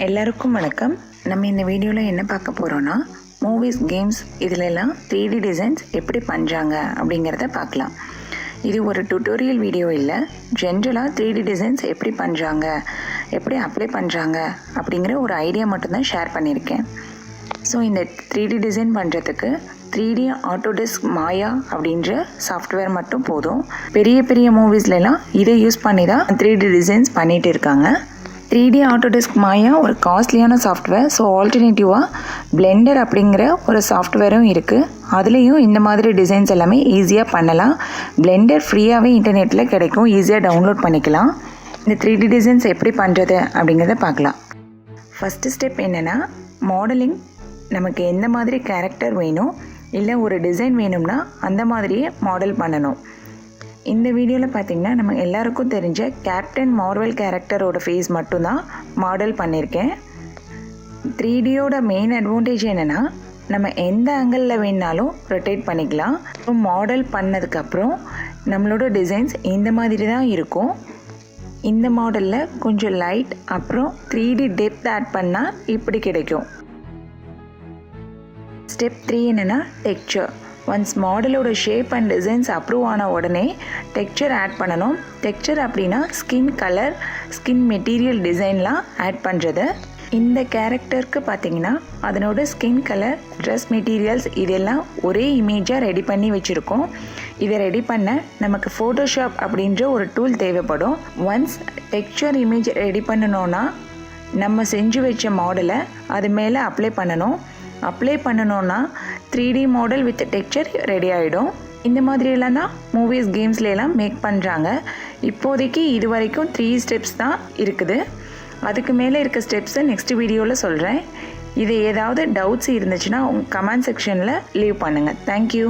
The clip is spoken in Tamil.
எல்லாருக்கும் வணக்கம். நம்ம இந்த வீடியோவில் என்ன பார்க்க போகிறோன்னா, மூவிஸ், கேம்ஸ் இதிலெல்லாம் 3D டிசைன்ஸ் எப்படி பண்ணுறாங்க அப்படிங்கிறத பார்க்கலாம். இது ஒரு டுட்டோரியல் வீடியோ இல்லை, ஜென்ரலாக 3D டிசைன்ஸ் எப்படி பண்ணுறாங்க, எப்படி அப்ளை பண்ணுறாங்க அப்படிங்கிற ஒரு ஐடியா மட்டும்தான் ஷேர் பண்ணியிருக்கேன். ஸோ இந்த 3D டிசைன் பண்ணுறதுக்கு 3D ஆட்டோடெஸ்க் மாயா அப்படின்ற சாஃப்ட்வேர் மட்டும் போதும். பெரிய பெரிய மூவிஸ்லாம் இதை யூஸ் பண்ணி தான் 3D டிசைன்ஸ் பண்ணிகிட்டு இருக்காங்க. 3D ஆட்டோடெஸ்க் மாயா ஒரு காஸ்ட்லியான சாஃப்ட்வேர். ஸோ ஆல்டர்னேட்டிவாக பிளெண்டர் அப்படிங்கிற ஒரு சாஃப்ட்வேரும் இருக்குது. அதுலேயும் இந்த மாதிரி டிசைன்ஸ் எல்லாமே ஈஸியாக பண்ணலாம். பிளெண்டர் ஃப்ரீயாகவே இன்டர்நெட்டில் கிடைக்கும், ஈஸியாக டவுன்லோட் பண்ணிக்கலாம். இந்த 3D டிசைன்ஸ் எப்படி பண்ணுறது அப்படிங்கிறத பார்க்கலாம். ஃபஸ்ட்டு ஸ்டெப் என்னென்னா, மாடலிங். நமக்கு எந்த மாதிரி கேரக்டர் வேணும், இல்லை ஒரு டிசைன் வேணும்னா அந்த மாதிரியே மாடல் பண்ணணும். இந்த வீடியோவில் பார்த்திங்கன்னா நம்ம எல்லாருக்கும் தெரிஞ்ச கேப்டன் மார்வெல் கேரக்டரோட ஃபேஸ் மட்டும்தான் மாடல் பண்ணியிருக்கேன். 3Dயோட மெயின் அட்வான்டேஜ் என்னென்னா, நம்ம எந்த ஆங்கிளில் வேணாலும் ரொட்டேட் பண்ணிக்கலாம். மாடல் பண்ணதுக்கப்புறம் நம்மளோட டிசைன்ஸ் இந்த மாதிரி தான் இருக்கும். இந்த மாடலில் கொஞ்சம் லைட் அப்புறம் 3D டெப்த் ஆட் பண்ணால் இப்படி கிடைக்கும். ஸ்டெப் 3 என்னென்னா டெக்ஸ்சர். ஒன்ஸ் மாடலோட ஷேப் அண்ட் டிசைன்ஸ் அப்ரூவ் ஆன உடனே டெக்ஸ்சர் ஆட் பண்ணணும். டெக்ஸ்சர் அப்படின்னா ஸ்கின் கலர், ஸ்கின் மெட்டீரியல் டிசைன்லாம் ஆட் பண்ணுறது. இந்த கேரக்டருக்கு பார்த்திங்கன்னா அதனோட ஸ்கின் கலர், ட்ரெஸ் மெட்டீரியல்ஸ் இதெல்லாம் ஒரே இமேஜாக ரெடி பண்ணி வச்சுருக்கோம். இதை ரெடி பண்ண நமக்கு ஃபோட்டோஷாப் அப்படின்ற ஒரு டூல் தேவைப்படும். ஒன்ஸ் டெக்ஸ்சர் இமேஜ் ரெடி பண்ணணுன்னா நம்ம செஞ்சு வச்ச மாடலை அது மேலே அப்ளை பண்ணணும். அப்ளை பண்ணணுன்னா 3D model with texture ready ஆகிடும். இந்த மாதிரியெல்லாம் தான் மூவிஸ், கேம்ஸ்லாம் மேக் பண்ணுறாங்க. இப்போதைக்கு இது வரைக்கும் 3 ஸ்டெப்ஸ் தான் இருக்குது. அதுக்கு மேலே இருக்க ஸ்டெப்ஸை நெக்ஸ்ட் வீடியோவில் சொல்கிறேன். இது ஏதாவது டவுட்ஸ் இருந்துச்சுன்னா உங்கள் கமெண்ட் செக்ஷனில் லீவ் பண்ணுங்கள். தேங்க்யூ.